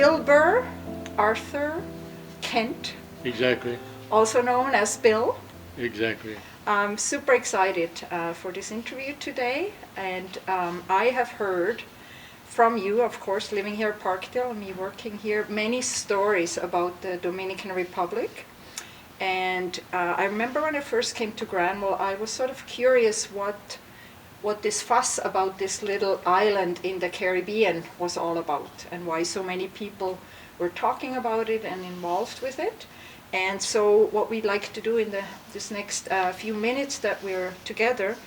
Wilbur Arthur Kent, Exactly. also known as Bill. Exactly. I'm super excited for this interview today, and I have heard from you, of course, living here at Parkdale and me working here, many stories about the Dominican Republic. And I remember when I first came to Granville, I was sort of curious what this fuss about this little island in the Caribbean was all about, and why so many people were talking about it and involved with it. And so what we'd like to do in this next few minutes that we're together,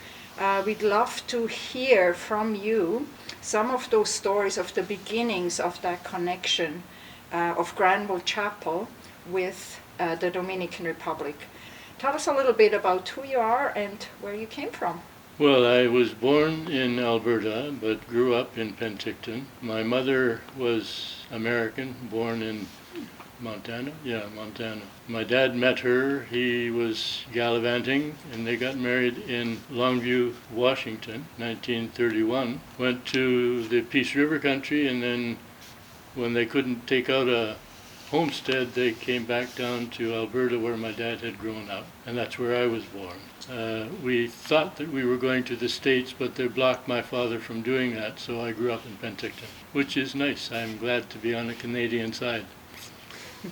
we'd love to hear from you some of those stories of the beginnings of that connection of Granville Chapel with the Dominican Republic. Tell us a little bit about who you are and where you came from. Well, I was born in Alberta, but grew up in Penticton. My mother was American, born in Montana? Yeah, Montana. My dad met her. He was gallivanting, and they got married in Longview, Washington, 1931. Went to the Peace River country, and then when they couldn't take out a homestead, they came back down to Alberta where my dad had grown up, and that's where I was born. We thought that we were going to the States, but they blocked my father from doing that, so I grew up in Penticton, which is nice. I'm glad to be on the Canadian side.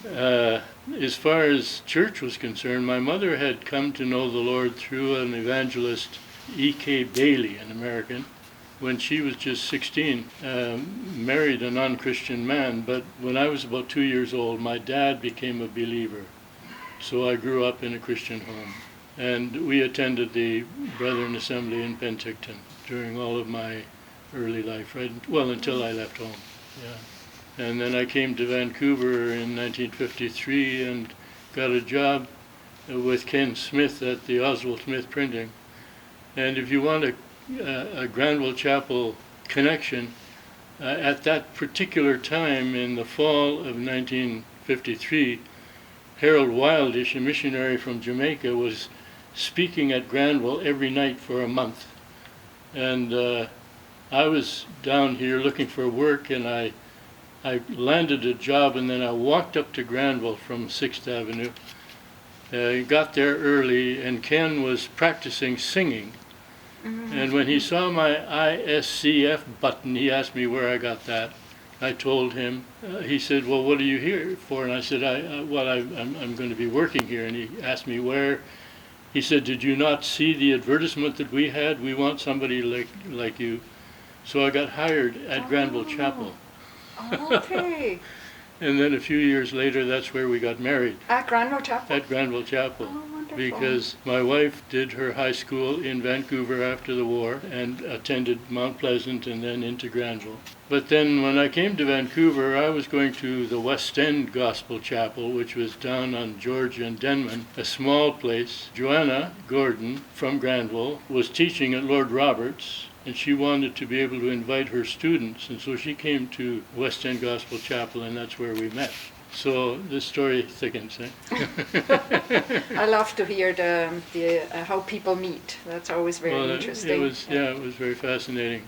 As far as church was concerned, my mother had come to know the Lord through an evangelist, E.K. Bailey, an American, when she was just 16, married a non-Christian man, but when I was about 2 years old, my dad became a believer. So I grew up in a Christian home. And we attended the Brethren Assembly in Penticton during all of my early life, right? Well, until I left home, yeah. And then I came to Vancouver in 1953 and got a job with Ken Smith at the Oswald Smith Printing. And if you want a Granville Chapel connection, at that particular time in the fall of 1953, Harold Wildish, a missionary from Jamaica, was speaking at Granville every night for a month. And I was down here looking for work, and I landed a job, and then I walked up to Granville from 6th Avenue. Got there early, and Ken was practicing singing. Mm-hmm. And when he saw my ISCF button, he asked me where I got that. I told him. He said, well, what are you here for? And I said, I'm going to be working here. And he asked me where. He said, did you not see the advertisement that we had? We want somebody like you. So I got hired at Granville Chapel. Okay. And then a few years later, that's where we got married. At Granville Chapel? At Granville Chapel. Oh, wonderful. Because my wife did her high school in Vancouver after the war and attended Mount Pleasant and then into Granville. But then when I came to Vancouver, I was going to the West End Gospel Chapel, which was down on George and Denman, a small place. Joanna Gordon from Granville was teaching at Lord Roberts, and she wanted to be able to invite her students, and so she came to West End Gospel Chapel, and that's where we met. So this story thickens. I love to hear the how people meet. That's always very interesting. It was very fascinating.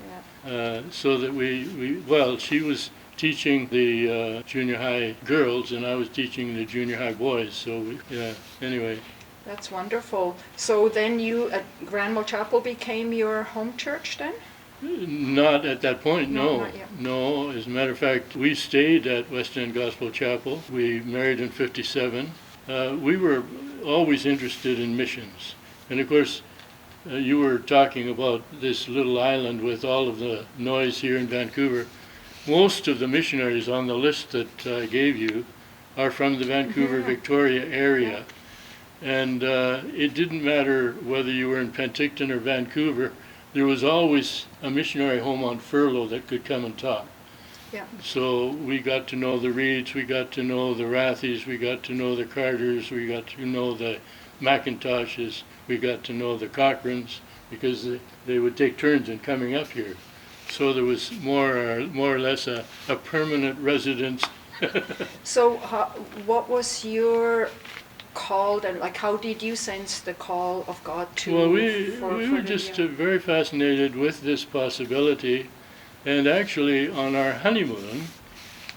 Yeah. So that she was teaching the junior high girls, and I was teaching the junior high boys. So anyway. That's wonderful. So then you at Granville Chapel became your home church then? Not at that point, no. Not yet. No, as a matter of fact, we stayed at West End Gospel Chapel. We married in 57. We were always interested in missions. And of course, you were talking about this little island with all of the noise here in Vancouver. Most of the missionaries on the list that I gave you are from the Vancouver, Victoria area. And it didn't matter whether you were in Penticton or Vancouver, there was always a missionary home on furlough that could come and talk. Yeah. So we got to know the Reeds, we got to know the Rathys, we got to know the Carters, we got to know the McIntoshes, we got to know the Cochrans, because they would take turns in coming up here. So there was more or less a permanent residence. So what was your called, and how did you sense the call of God to? Well, we were just very fascinated with this possibility, and actually on our honeymoon,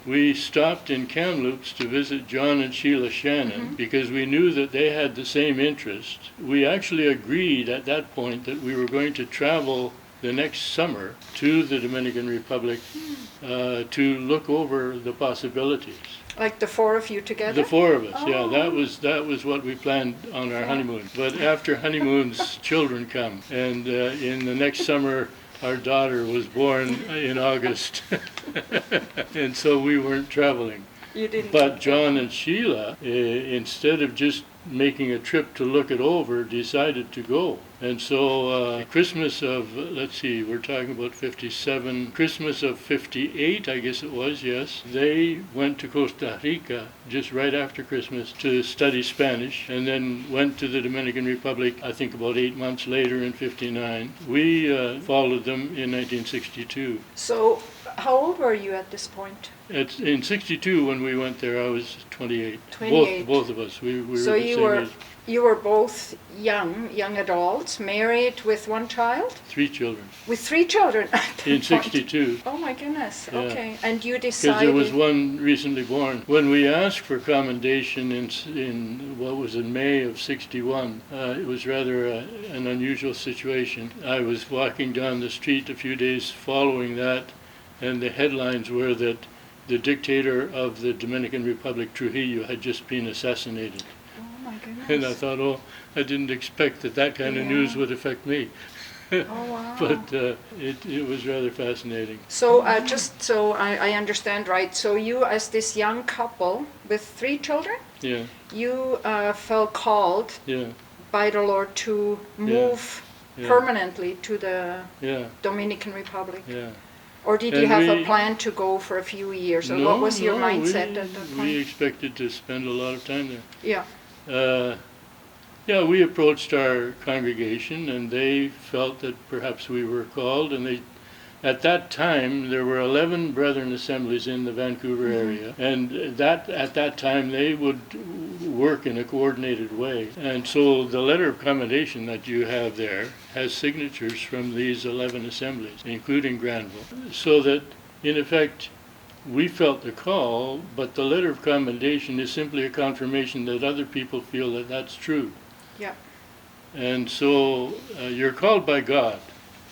we stopped in Kamloops to visit John and Sheila Shannon because we knew that they had the same interest. We actually agreed at that point that we were going to travel the next summer to the Dominican Republic to look over the possibilities. Like the four of you together? The four of us, Oh. yeah. That was what we planned on our honeymoon. But after honeymoons, children come. And in the next summer, our daughter was born in August. And so we weren't traveling. You didn't. But John and Sheila, instead of just making a trip to look it over, decided to go. And so Christmas of, let's see, we're talking about 57, Christmas of 58, I guess it was, yes. They went to Costa Rica just right after Christmas to study Spanish, and then went to the Dominican Republic, I think about 8 months later in 59. We followed them in 1962. So how old were you at this point? In 62, when we went there, I was 28. 28. Both of us. We were So the you same were age. you were both young adults, married with one child? 3 children. With 3 children at that In point. 62. Oh my goodness. Yeah. Okay. And you Because decided. there was one recently born. When we asked for commendation in what was in May of 61, it was rather an unusual situation. I was walking down the street a few days following that, and the headlines were that the dictator of the Dominican Republic, Trujillo, had just been assassinated. Oh my goodness. And I thought, oh, I didn't expect that kind of news would affect me. Oh wow. But it was rather fascinating. So just so I understand right, so you as this young couple with 3 children, Yeah, you felt called yeah, by the Lord to move yeah. permanently to the yeah, Dominican Republic? yeah. Or did you And have a we- plan to go for a few years? Or what was your mindset at that point? We expected to spend a lot of time there. Yeah. Yeah, we approached our congregation, and they felt that perhaps we were called, and at that time, there were 11 Brethren Assemblies in the Vancouver area, and at that time, they would work in a coordinated way. And so the letter of commendation that you have there has signatures from these 11 assemblies, including Granville, so that, in effect, we felt the call, but the letter of commendation is simply a confirmation that other people feel that that's true. Yeah. And so you're called by God.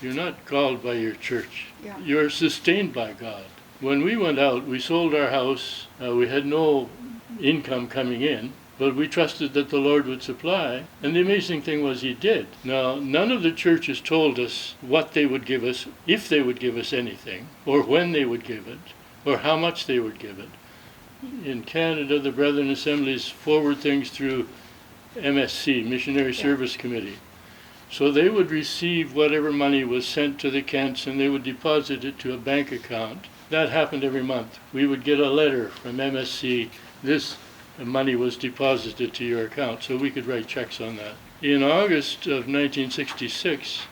You're not called by your church. Yeah. You're sustained by God. When we went out, we sold our house. We had no income coming in, but we trusted that the Lord would supply. And the amazing thing was He did. Now, none of the churches told us what they would give us, if they would give us anything, or when they would give it, or how much they would give it. In Canada, the Brethren Assemblies forward things through MSC, Missionary Service Committee. So they would receive whatever money was sent to the Kents, and they would deposit it to a bank account. That happened every month. We would get a letter from MSC, this money was deposited to your account, so we could write checks on that. In August of 1966,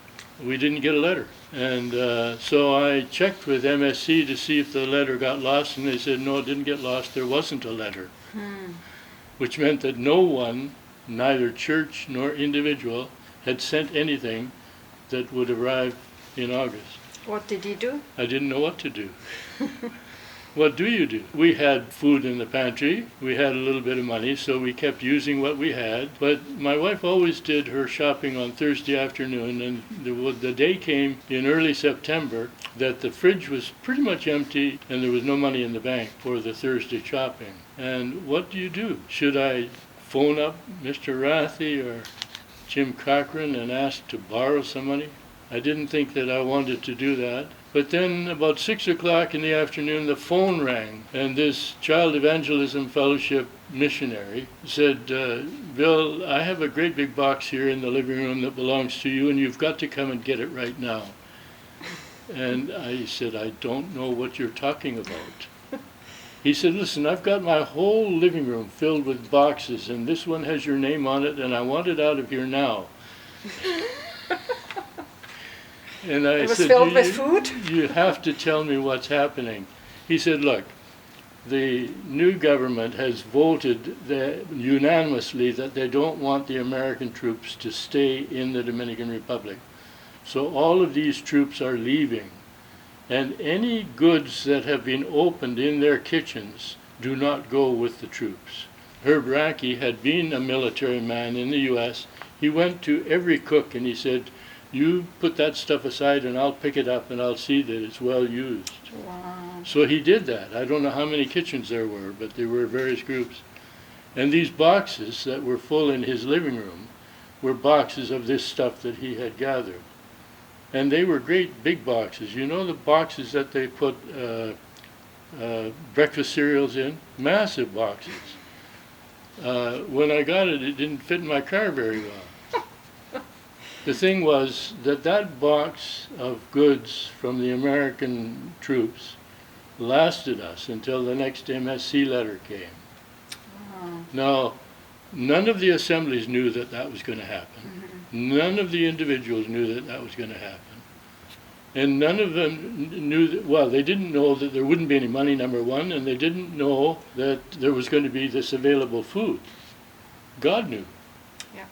we didn't get a letter. And so I checked with MSC to see if the letter got lost, and they said, no, it didn't get lost. There wasn't a letter, which meant that no one, neither church nor individual, had sent anything that would arrive in August. What did you do? I didn't know what to do. What do you do? We had food in the pantry. We had a little bit of money, so we kept using what we had. But my wife always did her shopping on Thursday afternoon, and the day came in early September that the fridge was pretty much empty and there was no money in the bank for the Thursday shopping. And what do you do? Should I phone up Mr. Rathy or Jim Cochran and ask to borrow some money? I didn't think that I wanted to do that. But then about 6 o'clock in the afternoon, the phone rang, and this Child Evangelism Fellowship missionary said, Bill, I have a great big box here in the living room that belongs to you, and you've got to come and get it right now. And I said, I don't know what you're talking about. He said, listen, I've got my whole living room filled with boxes, and this one has your name on it, and I want it out of here now. And I It was said, filled with food? You have to tell me what's happening. He said, look, the new government has voted unanimously that they don't want the American troops to stay in the Dominican Republic. So all of these troops are leaving. And any goods that have been opened in their kitchens do not go with the troops. Herb Rackey had been a military man in the U.S. He went to every cook and he said, you put that stuff aside and I'll pick it up and I'll see that it's well used. Wow. So he did that. I don't know how many kitchens there were, but there were various groups. And these boxes that were full in his living room were boxes of this stuff that he had gathered. And they were great big boxes. You know the boxes that they put breakfast cereals in? Massive boxes. When I got it, it didn't fit in my car very well. The thing was that that box of goods from the American troops lasted us until the next MSC letter came. Wow. Now, none of the assemblies knew that that was going to happen. Mm-hmm. None of the individuals knew that that was going to happen. And none of them knew that, well, they didn't know that there wouldn't be any money, number one, and they didn't know that there was going to be this available food. God knew. Yeah.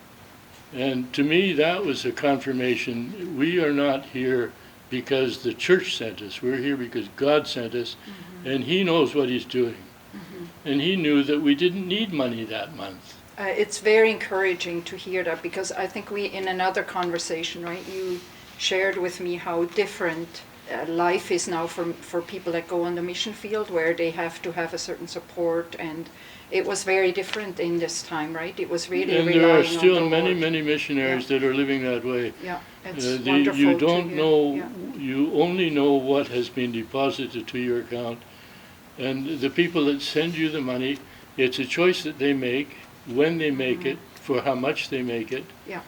And to me, that was a confirmation. We are not here because the church sent us. We're here because God sent us, mm-hmm. and He knows what He's doing. Mm-hmm. And He knew that we didn't need money that month. It's very encouraging to hear that, because I think we, in another conversation, right, you shared with me how different life is now for people that go on the mission field, where they have to have a certain support, and it was very different in this time, right? It was really and relying there are on still the many, Lord. many missionaries that are living that way. Yeah, it's wonderful. You don't know, yeah. You only know what has been deposited to your account. And the people that send you the money, it's a choice that they make, when they make mm-hmm. it, for how much they make it. Yeah.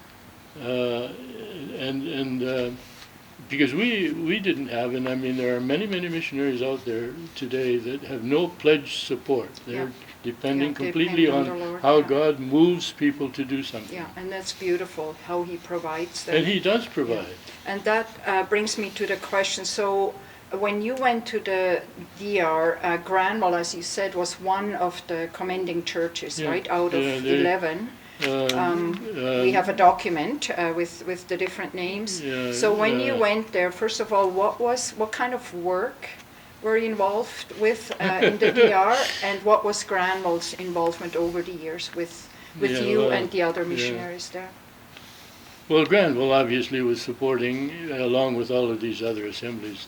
Because we didn't have, and I mean there are many, many missionaries out there today that have no pledged support. They're depending completely on how God moves people to do something. Yeah, and that's beautiful, how He provides that. And He does provide. Yeah. And that brings me to the question, so when you went to the DR, Granville, as you said, was one of the commending churches, right, out of 11. We have a document with the different names. So when you went there, first of all, what kind of work were you involved with in the DR, and what was Granville's involvement over the years with you and the other missionaries there? Well, Granville obviously was supporting, along with all of these other assemblies,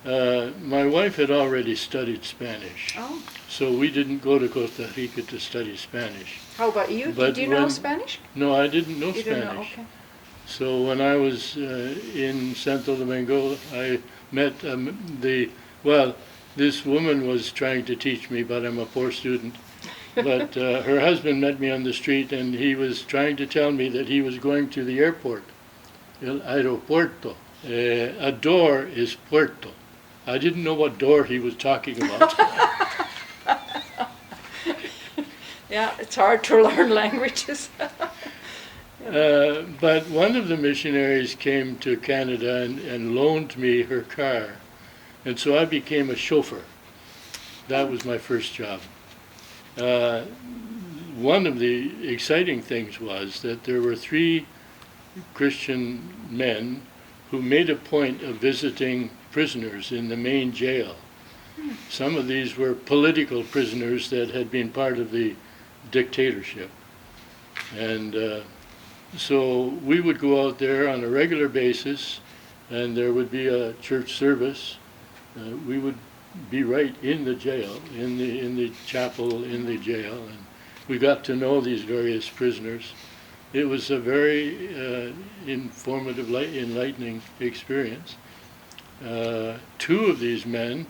my wife had already studied Spanish. Oh. So we didn't go to Costa Rica to study Spanish. How about you? Did you know Spanish? No, I didn't know you Spanish. Didn't know? Okay. So when I was in Santo Domingo, I met this woman was trying to teach me, but I'm a poor student. But her husband met me on the street, and he was trying to tell me that he was going to the airport, el aeropuerto. A door is puerto. I didn't know what door he was talking about. Yeah, it's hard to learn languages. But one of the missionaries came to Canada and loaned me her car. And so I became a chauffeur. That was my first job. One of the exciting things was that there were 3 Christian men who made a point of visiting prisoners in the main jail. Some of these were political prisoners that had been part of the dictatorship. And so we would go out there on a regular basis, and there would be a church service. We would be right in the jail, in the chapel in the jail, and we got to know these various prisoners. It was a very informative, enlightening experience. 2 of these men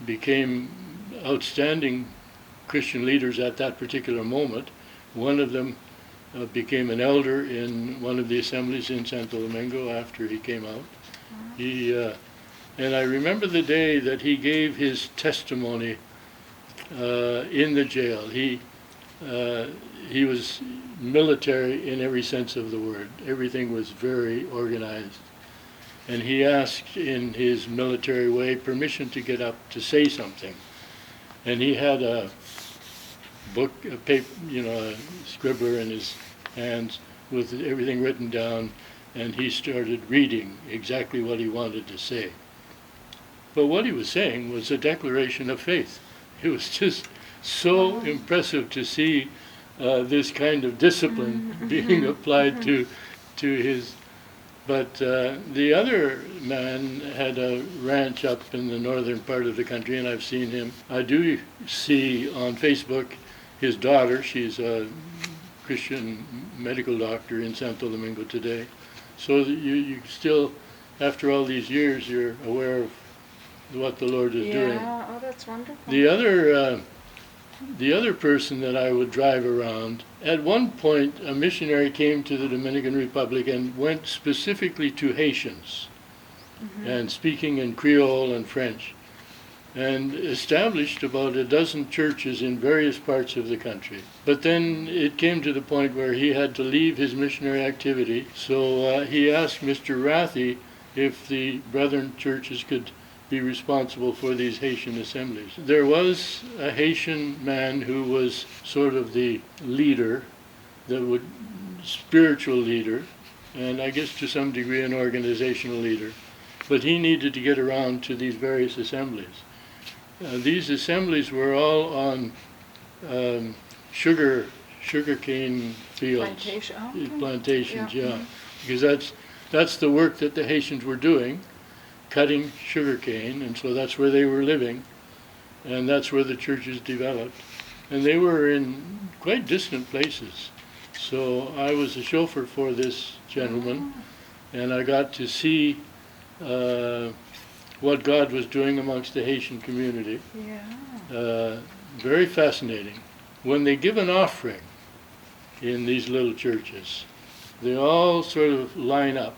became outstanding Christian leaders at that particular moment. One of them became an elder in one of the assemblies in Santo Domingo after he came out. And I remember the day that he gave his testimony in the jail. He was military in every sense of the word. Everything was very organized. And he asked, in his military way, permission to get up to say something. And he had a book, a paper, a scribbler in his hands with everything written down, and he started reading exactly what he wanted to say. But what he was saying was a declaration of faith. It was just so impressive to see this kind of discipline being applied to his. But the other man had a ranch up in the northern part of the country, and I've seen him. I do see on Facebook his daughter. She's a Christian medical doctor in Santo Domingo today. So that you still, after all these years, you're aware of what the Lord is doing. Yeah, oh, that's wonderful. The other person that I would drive around, at one point a missionary came to the Dominican Republic and went specifically to Haitians, and speaking in Creole and French, and established about a dozen churches in various parts of the country. But then it came to the point where he had to leave his missionary activity, so he asked Mr. Rathy if the brethren churches could be responsible for these Haitian assemblies. There was a Haitian man who was sort of the leader, spiritual leader, and I guess to some degree an organizational leader. But he needed to get around to these various assemblies. These assemblies were all on sugarcane fields. Plantations, yeah. Because that's the work that the Haitians were doing, cutting sugarcane, and so that's where they were living, and that's where the churches developed. And they were in quite distant places. So I was a chauffeur for this gentleman, and I got to see what God was doing amongst the Haitian community. Yeah. Very fascinating. When they give an offering in these little churches, they all sort of line up,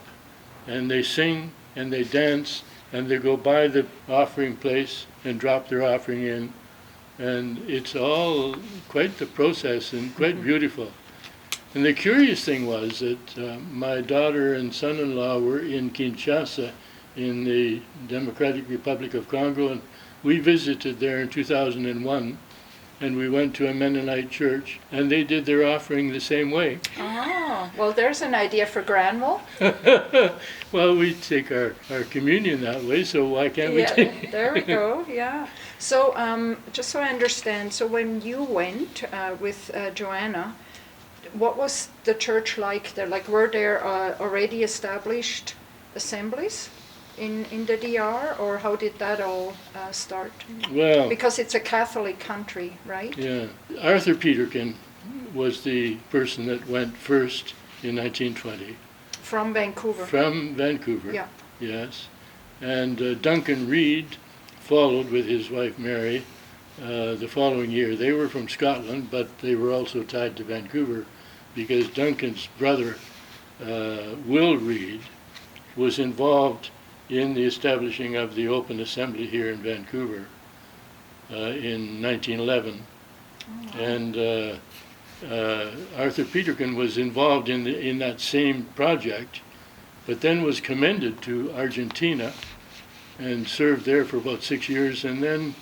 and they sing, and they dance, and they go by the offering place and drop their offering in. And it's all quite the process and quite beautiful. And the curious thing was that my daughter and son-in-law were in Kinshasa in the Democratic Republic of Congo, and we visited there in 2001, and we went to a Mennonite church, and they did their offering the same way. Oh, well, there's an idea for Granville. Well, we take our communion that way, so why can't we take it? There we go, yeah. So, just so I understand, so when you went with Joanna, what was the church like there? Like, were there already established assemblies in the DR, or how did that all start? Well, because it's a Catholic country, right? Yeah. Arthur Peterkin was the person that went first in 1920. From Vancouver. From Vancouver. Yeah. Yes. And Duncan Reed followed with his wife Mary the following year. They were from Scotland, but they were also tied to Vancouver because Duncan's brother, Will Reed, was involved in the establishing of the Open Assembly here in Vancouver in 1911. Oh, wow. And Arthur Peterkin was involved in that same project, but then was commended to Argentina and served there for about 6 years. And then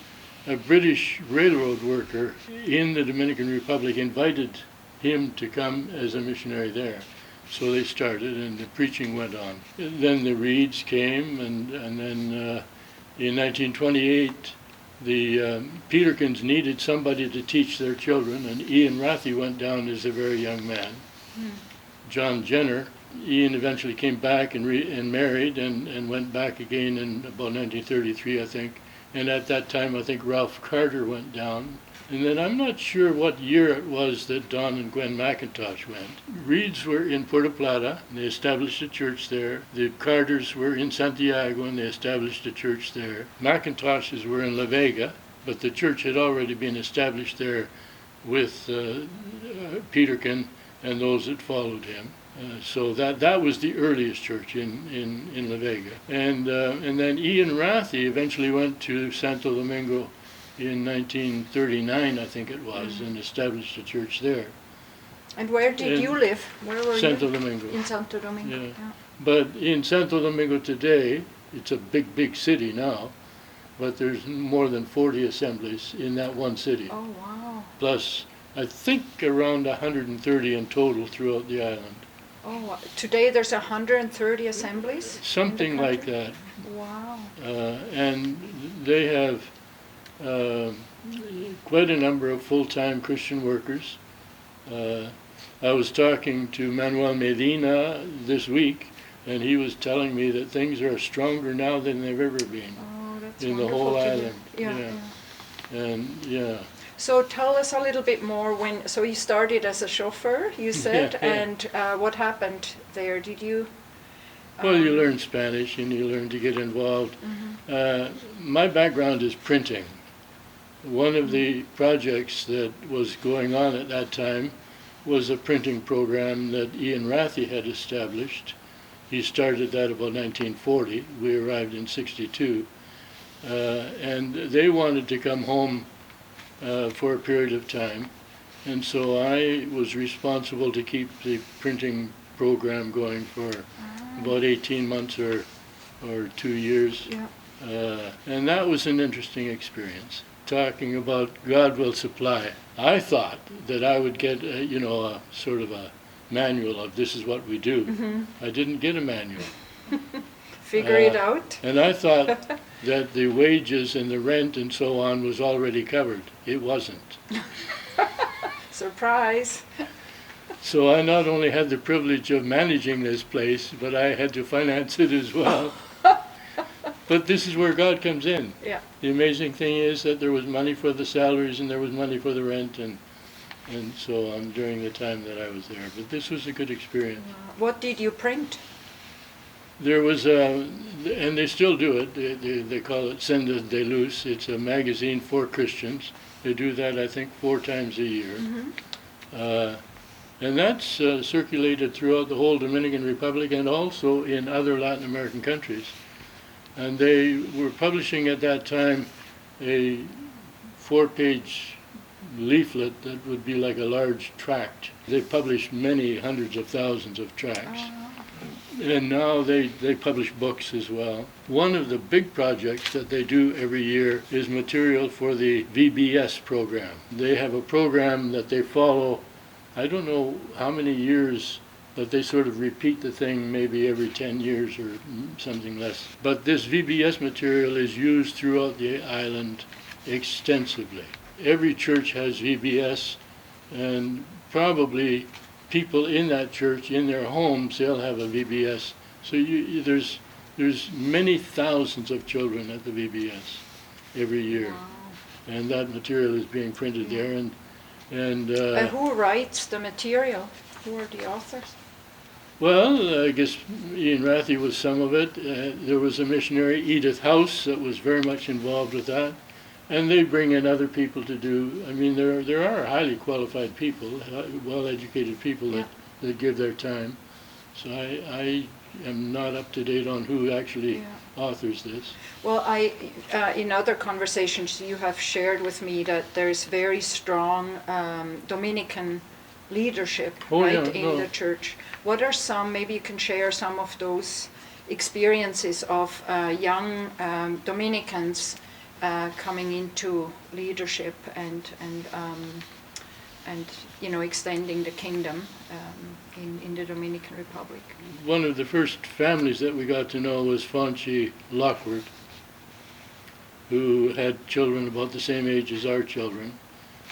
a British railroad worker in the Dominican Republic invited him to come as a missionary there. So they started, and the preaching went on. Then the Reeds came, and then in 1928, the Peterkins needed somebody to teach their children, and Ian Rathy went down as a very young man. John Jenner, Ian eventually came back and married and went back again in about 1933, I think. And at that time, I think Ralph Carter went down. And then I'm not sure what year it was that Don and Gwen McIntosh went. Reeds were in Puerto Plata, and they established a church there. The Carters were in Santiago, and they established a church there. McIntoshes were in La Vega, but the church had already been established there with Peterkin and those that followed him. So that was the earliest church in La Vega. And then Ian Rathy eventually went to Santo Domingo in 1939, I think it was, and established a church there. And where did you live? Where were Santo you? Domingo. In Santo Domingo. Yeah. Yeah. But in Santo Domingo today, it's a big city now, but there's more than 40 assemblies in that one city. Oh, wow. Plus, I think around 130 in total throughout the island. Oh, today there's 130 assemblies? Something like that. Wow. And they have quite a number of full-time Christian workers. I was talking to Manuel Medina this week, and he was telling me that things are stronger now than they've ever been in the whole island. Yeah. And yeah. So tell us a little bit more. So you started as a chauffeur, you said, and what happened there? Did you? Well, you learn Spanish and you learn to get involved. My background is printing. One of the projects that was going on at that time was a printing program that Ian Rathie had established. He started that about 1940. We arrived in 62. And they wanted to come home for a period of time. And so I was responsible to keep the printing program going for about 18 months or 2 years. Yeah. And that was an interesting experience, talking about God will supply. I thought that I would get, a sort of a manual of this is what we do. I didn't get a manual. Figure it out. And I thought that the wages and the rent and so on was already covered. It wasn't. Surprise. So I not only had the privilege of managing this place, but I had to finance it as well. But this is where God comes in. Yeah. The amazing thing is that there was money for the salaries and there was money for the rent and so on during the time that I was there. But this was a good experience. What did you print? There was and they still do it, they call it Senda de Luz. It's a magazine for Christians. They do that, I think, 4 times a year. And that's circulated throughout the whole Dominican Republic and also in other Latin American countries. And they were publishing at that time a 4-page leaflet that would be like a large tract. They published many hundreds of thousands of tracts. And now they publish books as well. One of the big projects that they do every year is material for the VBS program. They have a program that they follow, I don't know how many years, but they sort of repeat the thing maybe every 10 years or something less. But this VBS material is used throughout the island extensively. Every church has VBS, and probably people in that church, in their homes, they'll have a VBS. So there's many thousands of children at the VBS every year. Wow. And that material is being printed there. And who writes the material? Who are the authors? Well, I guess Ian Rathie was some of it. There was a missionary, Edith House, that was very much involved with that. And they bring in other people to do. I mean, there are highly qualified people, well-educated people that give their time. So I am not up to date on who actually authors this. Well, in other conversations you have shared with me that there's very strong Dominican leadership in the church. What are some, maybe you can share some of those experiences of young Dominicans coming into leadership and extending the kingdom in the Dominican Republic. One of the first families that we got to know was Fonchi Lockwood, who had children about the same age as our children,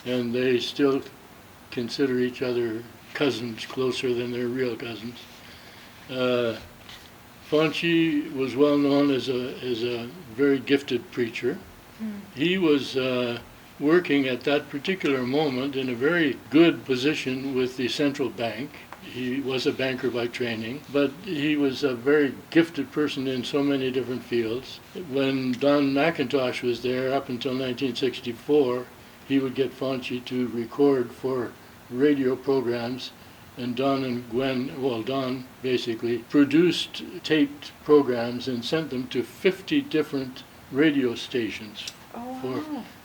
and they still consider each other cousins closer than their real cousins. Fonchi was well known as a very gifted preacher. He was working at that particular moment in a very good position with the central bank. He was a banker by training, but he was a very gifted person in so many different fields. When Don McIntosh was there up until 1964, he would get Fonchi to record for radio programs, and Don and Gwen, Don basically produced taped programs and sent them to 50 different radio stations.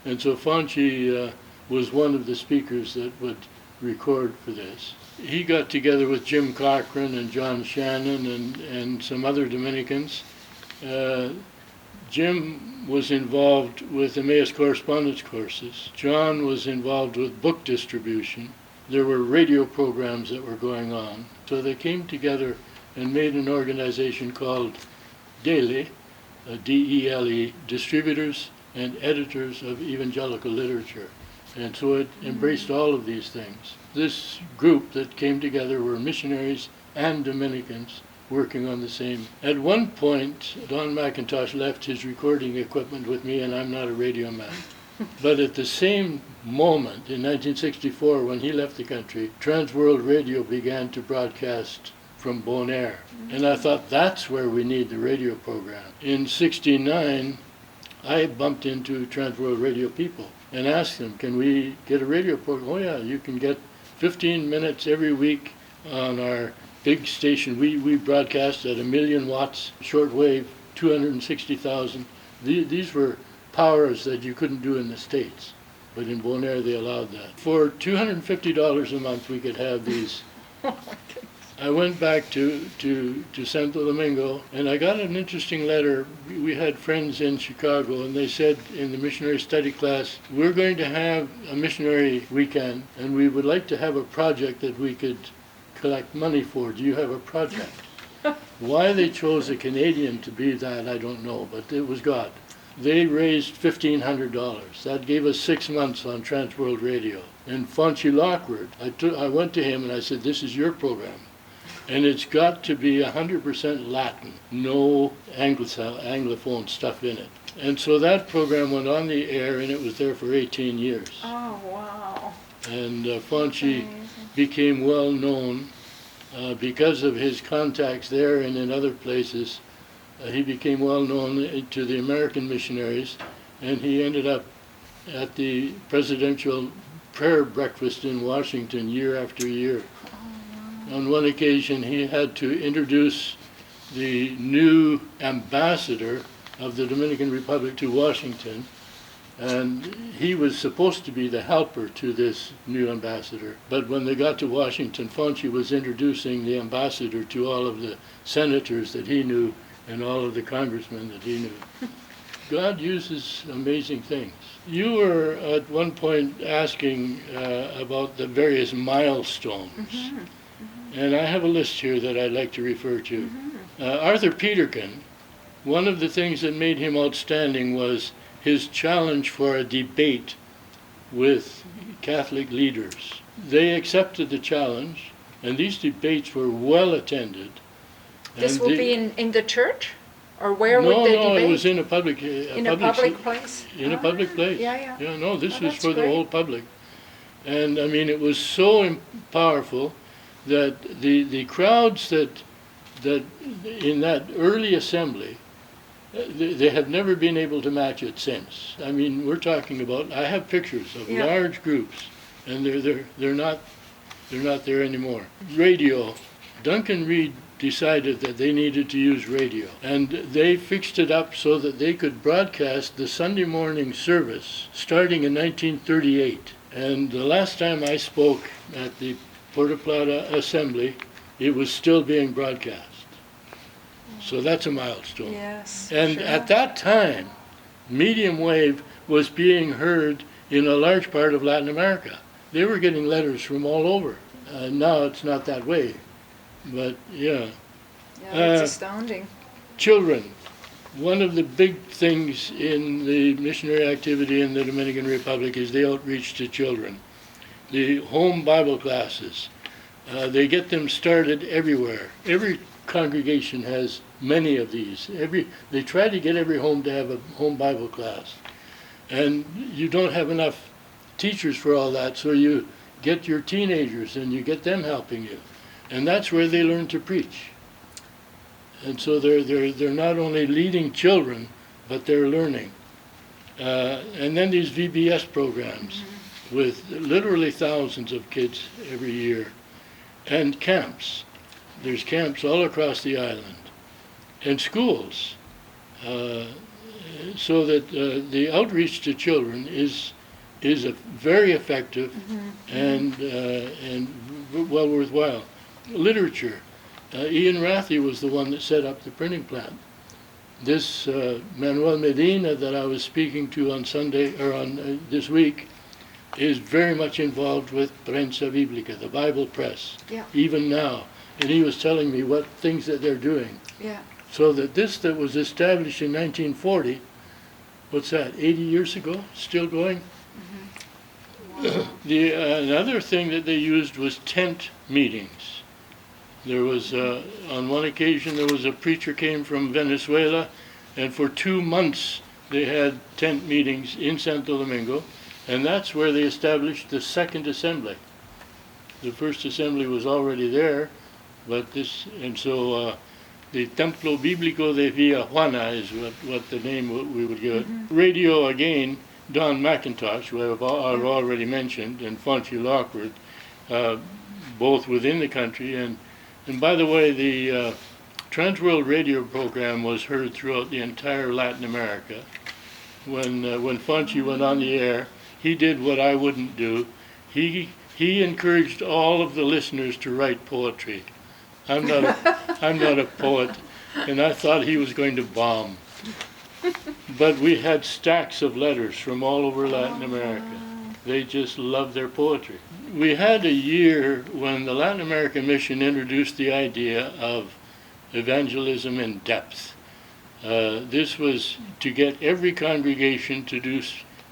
And so Fonchi was one of the speakers that would record for this. He got together with Jim Cochran and John Shannon and some other Dominicans. Jim was involved with Emmaus correspondence courses. John was involved with book distribution. there were radio programs that were going on. So they came together and made an organization called DELE, D-E-L-E, Distributors and Editors of Evangelical Literature. And so it embraced all of these things. This group that came together were missionaries and Dominicans working on the same. At one point, Don McIntosh left his recording equipment with me, and I'm not a radio man. But at the same moment, in 1964, when he left the country, Trans World Radio began to broadcast from Bonaire. And I thought, that's where we need the radio program. In '69, I bumped into Trans World Radio people and asked them, can we get a radio program? Oh yeah, you can get 15 minutes every week on our big station. We broadcast at 1 million watts, shortwave, 260,000. These were powers that you couldn't do in the States, but in Bonaire they allowed that. For $250 a month we could have these. I went back to Santo Domingo, and I got an interesting letter. We had friends in Chicago, and they said in the missionary study class, we're going to have a missionary weekend, and we would like to have a project that we could collect money for. Do you have a project? Why they chose a Canadian to be that, I don't know, but it was God. They raised $1,500. That gave us 6 months on Trans World Radio. And Fonchi Lockwood, I went to him and I said, this is your program. And it's got to be 100% Latin, no Anglophone stuff in it. And so that program went on the air, and it was there for 18 years. Oh, wow. And Fonchi became well known because of his contacts there and in other places. He became well known to the American missionaries, and he ended up at the presidential prayer breakfast in Washington year after year. On one occasion, he had to introduce the new ambassador of the Dominican Republic to Washington, and he was supposed to be the helper to this new ambassador. But when they got to Washington, Fonchi was introducing the ambassador to all of the senators that he knew and all of the congressmen that he knew. God uses amazing things. You were at one point asking about the various milestones. And I have a list here that I'd like to refer to. Arthur Peterkin, one of the things that made him outstanding was his challenge for a debate with Catholic leaders. They accepted the challenge, and these debates were well attended. This will be in the church? Or where would No, they no, debate? it was in a public In a public place? In a public place. Yeah. Yeah, no, this was that's for the great. whole public. And I mean, it was so powerful that the crowds that in that early assembly, they have never been able to match it since. I mean, we're talking about, I have pictures of large groups, and they're not there anymore. Radio, Duncan Reed decided that they needed to use radio, and they fixed it up so that they could broadcast the Sunday morning service starting in 1938. And the last time I spoke at the Puerto Plata Assembly, it was still being broadcast. So that's a milestone. Yes. And sure. at that time, medium wave was being heard in a large part of Latin America. They were getting letters from all over. Now it's not that way, but yeah. Yeah, it's astounding. Children. One of the big things in the missionary activity in the Dominican Republic is the outreach to children. The home Bible classes, they get them started everywhere. Every congregation has many of these. They try to get every home to have a home Bible class. And you don't have enough teachers for all that, so you get your teenagers and you get them helping you. And that's where they learn to preach. And so they're not only leading children, but they're learning. And then these VBS programs with literally thousands of kids every year. And camps. There's camps all across the island. And schools. So that the outreach to children is a very effective and well worthwhile. Literature. Ian Rathie was the one that set up the printing plant. This Manuel Medina that I was speaking to on Sunday or on this week is very much involved with Prensa Biblica, the Bible press, Yeah. even now. And he was telling me what things that they're doing. Yeah. So that this that was established in 1940, what's that, 80 years ago, still going? Wow. Another thing that they used was tent meetings. There was, on one occasion, there was a preacher came from Venezuela, and for 2 months they had tent meetings in Santo Domingo, and that's where they established the second assembly. The first assembly was already there, but this, and so the Templo Bíblico de Villa Juana is what the name we would give it. Radio again, Don McIntosh, who I've already mentioned, and Fonchi Lockwood, both within the country. And by the way, the Transworld radio program was heard throughout the entire Latin America. When Fonchi went on the air, he did what I wouldn't do. He encouraged all of the listeners to write poetry. I'm not a poet, and I thought he was going to bomb. But we had stacks of letters from all over Latin America. They just loved their poetry. We had a year when the Latin American Mission introduced the idea of evangelism in depth. This was to get every congregation to do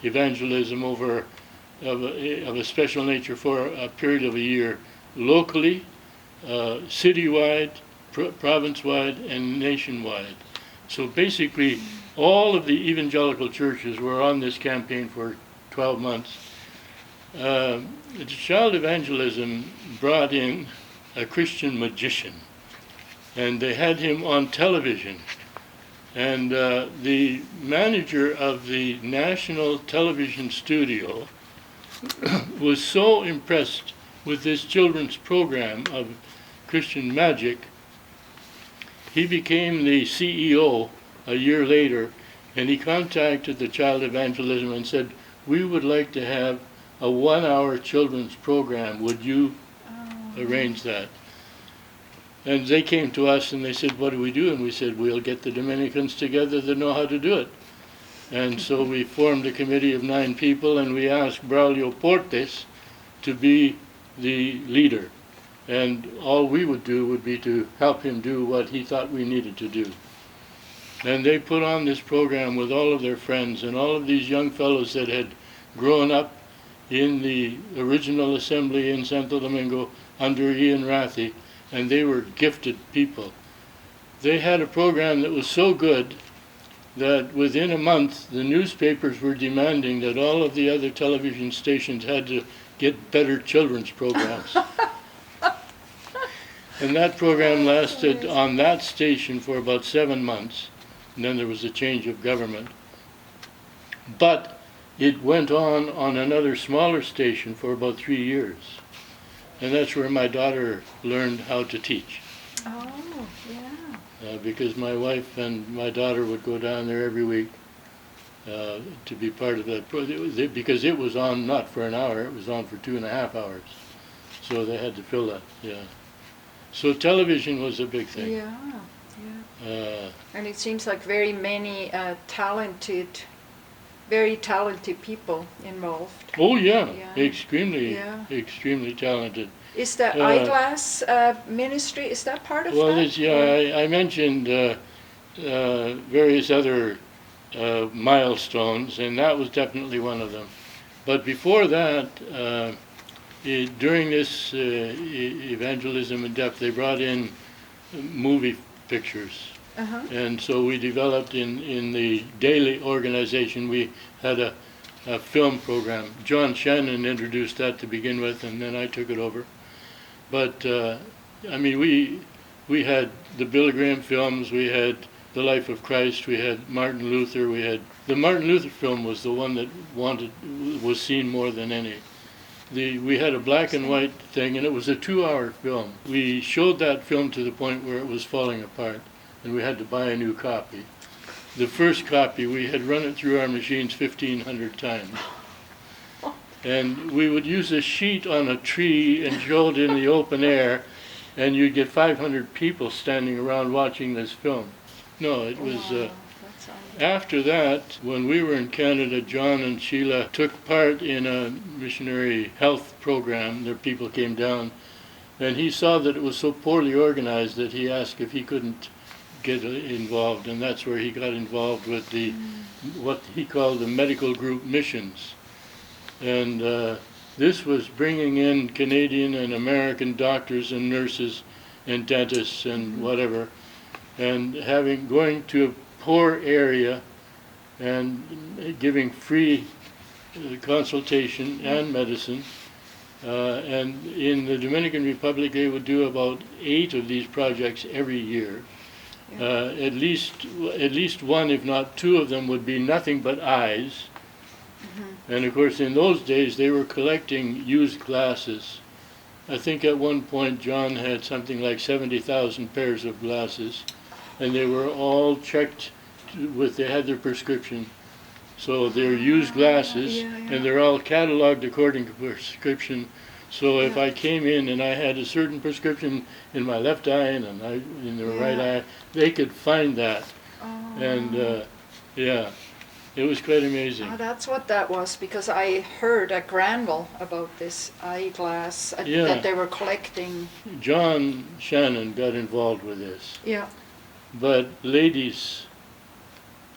evangelism of a special nature for a period of a year, locally, citywide, province-wide, and nationwide. So basically, all of the evangelical churches were on this campaign for 12 months. The child evangelism brought in a Christian magician, and they had him on television. And the manager of the national television studio was so impressed with this children's program of Christian magic, he became the CEO a year later, and he contacted the child evangelism and said, "We would like to have a 1-hour children's program. Would you arrange that?" And they came to us and they said, "What do we do?" And we said, "We'll get the Dominicans together that know how to do it." And so we formed a committee of 9 people, and we asked Braulio Portes to be the leader. And all we would do would be to help him do what he thought we needed to do. And they put on this program with all of their friends and all of these young fellows that had grown up in the original assembly in Santo Domingo under Ian Rathy, and they were gifted people. They had a program that was so good that within a month the newspapers were demanding that all of the other television stations had to get better children's programs. And that program lasted on that station for about 7 months, and then there was a change of government. But it went on another smaller station for about 3 years. And that's where my daughter learned how to teach. Oh, yeah. Because my wife and my daughter would go down there every week to be part of that because it was on not for an hour, it was on for 2.5 hours. So they had to fill that, yeah. So television was a big thing. Yeah, yeah. And it seems like very many very talented people involved. Oh yeah, Yeah. extremely talented. Is the eyeglass ministry, is that part of Well, that? I mentioned various other milestones, and that was definitely one of them. But before that, during this evangelism in depth, they brought in movie pictures. Uh-huh. And so we developed in the daily organization, we had a film program. John Shannon introduced that to begin with, and then I took it over. But, I mean, we had the Billy Graham films, we had The Life of Christ, we had Martin Luther, the Martin Luther film was the one that was seen more than any. We had a black and white thing, and it was a 2-hour film. We showed that film to the point where it was falling apart, and we had to buy a new copy. The first copy, we had run it through our machines 1,500 times. And we would use a sheet on a tree and show it in the open air, and you'd get 500 people standing around watching this film. No, it was, after that, when we were in Canada, John and Sheila took part in a missionary health program. Their people came down, and he saw that it was so poorly organized that he asked if he couldn't get involved, and that's where he got involved with the what he called the medical group missions. And this was bringing in Canadian and American doctors and nurses and dentists and whatever, and going to a poor area and giving free consultation and medicine. And in the Dominican Republic, they would do about 8 of these projects every year. At least one, if not 2 of them, would be nothing but eyes. And of course, in those days, they were collecting used glasses. I think at one point, John had something like 70,000 pairs of glasses, and they were all checked they had their prescription. So they're used glasses, and they're all cataloged according to prescription. So if I came in and I had a certain prescription in my left eye and in the right eye, they could find that. And it was quite amazing. Oh, that's what that was, because I heard at Granville about this eyeglass that they were collecting. John Shannon got involved with this. Yeah. But Lady's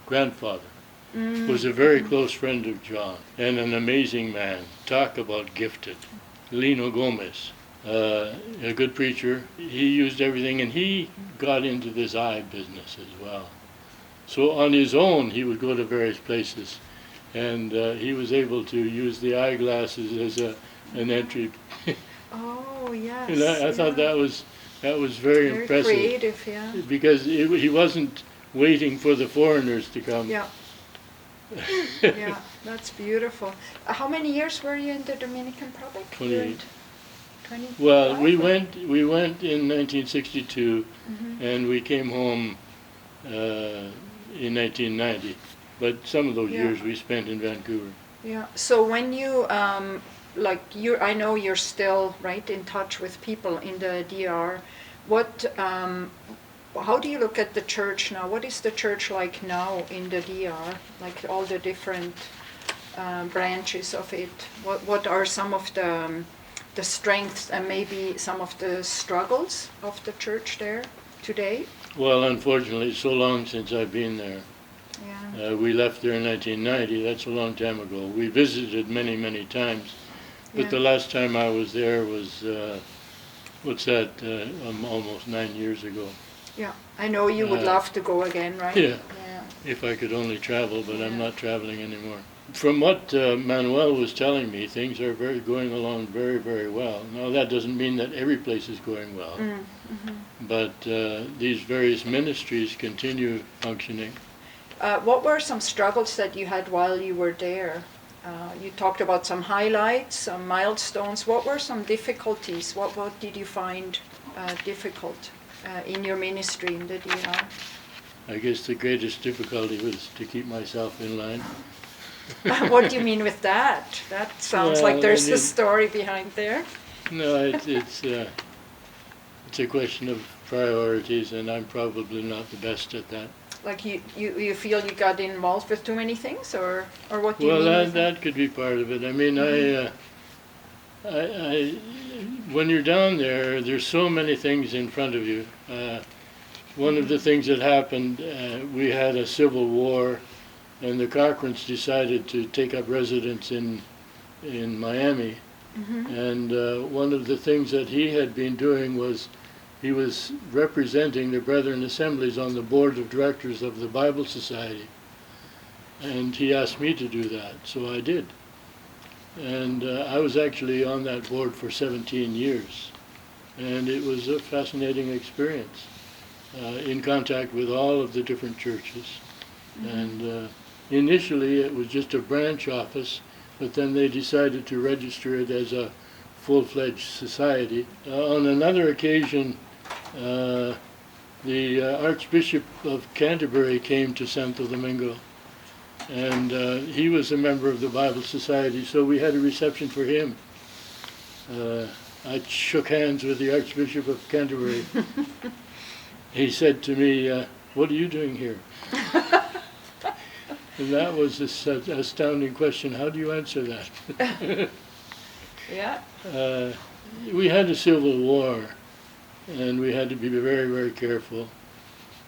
grandfather was a very close friend of John and an amazing man. Talk about gifted. Lino Gomez, a good preacher. He used everything, and he got into this eye business as well. So on his own, he would go to various places, and he was able to use the eyeglasses as an entry. Oh, yes. And I thought that was very impressive. Creative, yeah. Because he wasn't waiting for the foreigners to come. Yeah. Yeah, that's beautiful. How many years were you in the Dominican Republic? 28. 25? Well, we went in 1962, and we came home in 1990. But some of those years we spent in Vancouver. Yeah. So when you I know you're still in touch with people in the DR. How do you look at the church now? What is the church like now in the DR? Like all the different branches of it. What are some of the strengths and maybe some of the struggles of the church there today? Well, unfortunately, it's so long since I've been there. Yeah. We left there in 1990. That's a long time ago. We visited many, many times. But the last time I was there was, almost 9 years ago. Yeah, I know you would love to go again, right? Yeah, if I could only travel, but I'm not traveling anymore. From what Manuel was telling me, things are going along very, very well. Now, that doesn't mean that every place is going well, but these various ministries continue functioning. What were some struggles that you had while you were there? You talked about some highlights, some milestones. What were some difficulties? What did you find difficult in your ministry in the DR? I guess the greatest difficulty was to keep myself in line. What do you mean with that? That sounds like there's a story behind there. No, it's a question of priorities, and I'm probably not the best at that. Like you feel you got involved with too many things, or what do you mean? Well, that could be part of it. I mean, when you're down there, there's so many things in front of you. One of the things that happened, we had a civil war, and the Cochrans decided to take up residence in Miami. And one of the things that he had been doing was he was representing the Brethren Assemblies on the board of directors of the Bible Society. And he asked me to do that, so I did. And I was actually on that board for 17 years. And it was a fascinating experience, in contact with all of the different churches. And initially it was just a branch office, but then they decided to register it as a full-fledged society. On another occasion, the Archbishop of Canterbury came to Santo Domingo, and he was a member of the Bible Society, so we had a reception for him. I shook hands with the Archbishop of Canterbury. He said to me, "What are you doing here?" And that was this astounding question. How do you answer that? Yeah. We had a civil war, and we had to be very, very careful.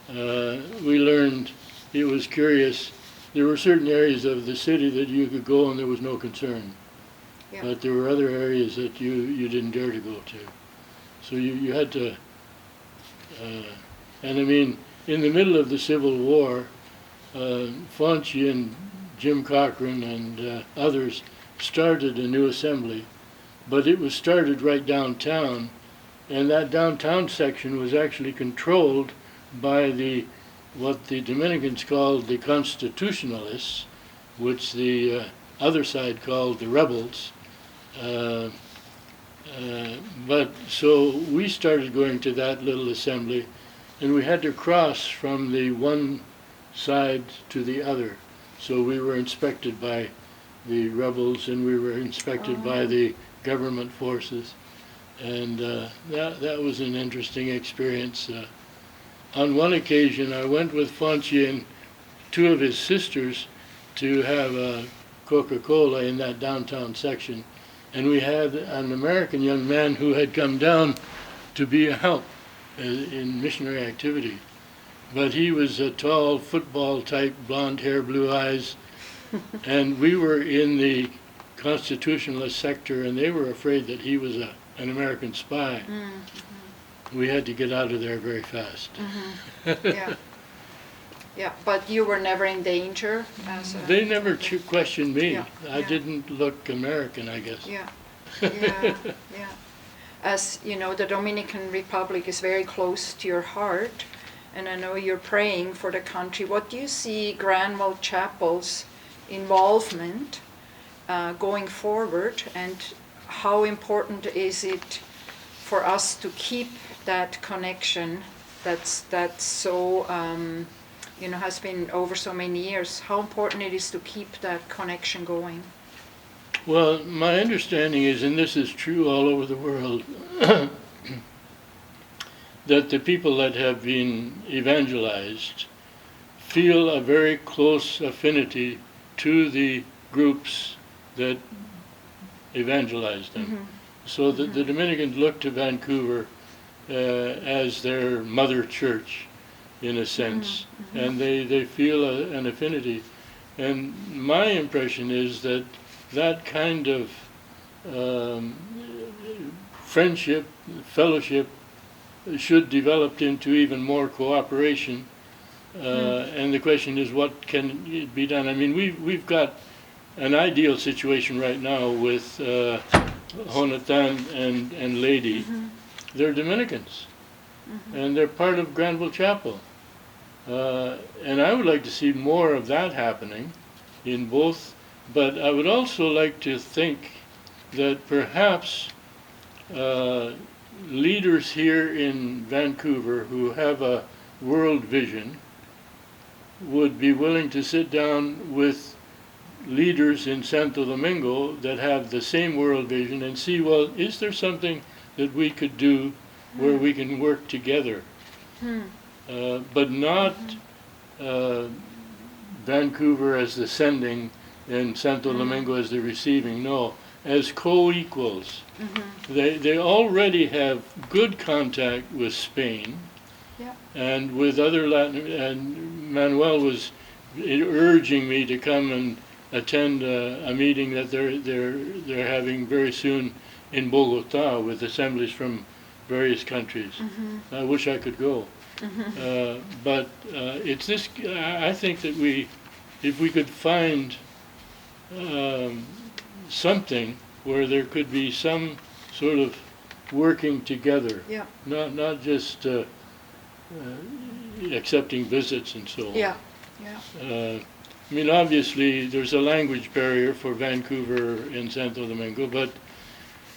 We learned, it was curious, there were certain areas of the city that you could go and there was no concern. Yeah. But there were other areas that you didn't dare to go to. So you had to, and I mean, in the middle of the Civil War, Fonchi and Jim Cochran and others started a new assembly, but it was started right downtown, and that downtown section was actually controlled by what the Dominicans called the Constitutionalists, which the other side called the rebels. But so we started going to that little assembly, and we had to cross from the one side to the other. So we were inspected by the rebels, and we were inspected by the government forces, and that was an interesting experience. On one occasion, I went with Fonchi and two of his sisters to have a Coca-Cola in that downtown section, and we had an American young man who had come down to be a help in missionary activity. But he was a tall football type, blonde hair, blue eyes, and we were in the Constitutionalist sector, and they were afraid that he was an American spy. Mm-hmm. We had to get out of there very fast. Mm-hmm. Yeah. Yeah, but you were never in danger? They never questioned me. Yeah. I didn't look American, I guess. Yeah, yeah, yeah. As you know, the Dominican Republic is very close to your heart, and I know you're praying for the country. What do you see Granville Chapel's involvement going forward, and how important is it for us to keep that connection that's so has been over so many years? How important it is to keep that connection going? Well, my understanding is, and this is true all over the world, that the people that have been evangelized feel a very close affinity to the groups that evangelized them. Mm-hmm. So the Dominicans look to Vancouver as their mother church, in a sense, mm-hmm. and they feel an affinity. And my impression is that kind of friendship, fellowship, should develop into even more cooperation. And the question is, what can be done? I mean, we've got an ideal situation right now with Jonathan and Lady. Mm-hmm. They're Dominicans, mm-hmm. and they're part of Granville Chapel. And I would like to see more of that happening in both, but I would also like to think that perhaps leaders here in Vancouver who have a world vision would be willing to sit down with leaders in Santo Domingo that have the same world vision and see, well, is there something that we could do where we can work together? But not Vancouver as the sending and Santo Domingo as the receiving. No, as co-equals. Mm-hmm. They already have good contact with Spain, and with other Latin. And Manuel was urging me to come and attend a meeting that they're having very soon in Bogota with assemblies from various countries. Mm-hmm. I wish I could go. Mm-hmm. But it's this. I think that if we could find something where there could be some sort of working together, not just accepting visits and so on. I mean, obviously, there's a language barrier for Vancouver and Santo Domingo, but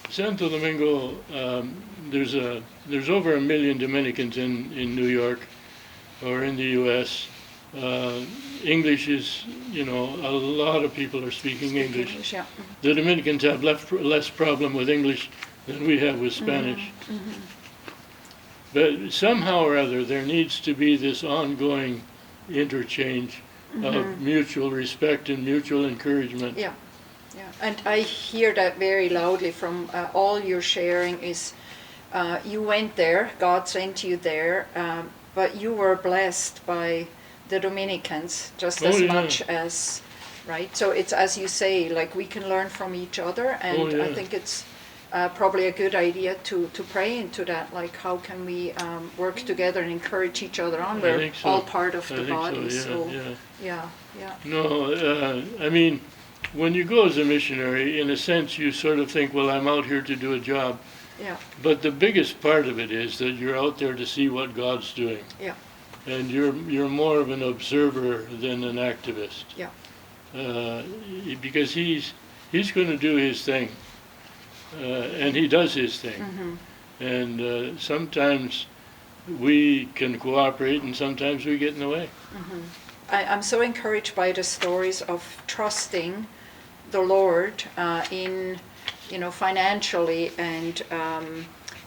Santo Domingo, there's over 1 million Dominicans in New York or in the U.S. English is, a lot of people are speaking English. Yeah. The Dominicans have less problem with English than we have with Spanish. Mm-hmm. But somehow or other, there needs to be this ongoing interchange of mutual respect and mutual encouragement. Yeah, yeah. And I hear that very loudly from all your sharing is you went there, God sent you there, but you were blessed by the Dominicans just as much as, right? So it's as you say, like we can learn from each other, and I think it's probably a good idea to pray into that, like how can we work together and encourage each other on? We're all part of the body, yeah. No, I mean, when you go as a missionary, in a sense, you sort of think, well, I'm out here to do a job. Yeah. But the biggest part of it is that you're out there to see what God's doing. Yeah. And you're more of an observer than an activist. Yeah. Because he's going to do his thing, and he does his thing. Mm-hmm. And sometimes we can cooperate, and sometimes we get in the way. Mm-hmm. I'm so encouraged by the stories of trusting the Lord in, financially and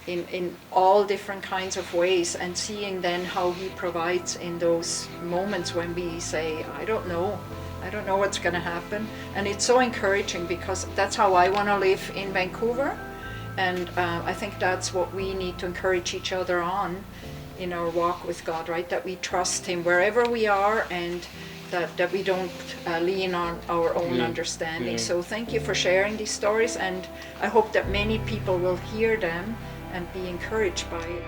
in all different kinds of ways, and seeing then how He provides in those moments when we say, I don't know what's going to happen. And it's so encouraging because that's how I want to live in Vancouver, and I think that's what we need to encourage each other on in our walk with God, right? That we trust Him wherever we are, and that we don't lean on our own understanding. So thank you for sharing these stories, and I hope that many people will hear them and be encouraged by it.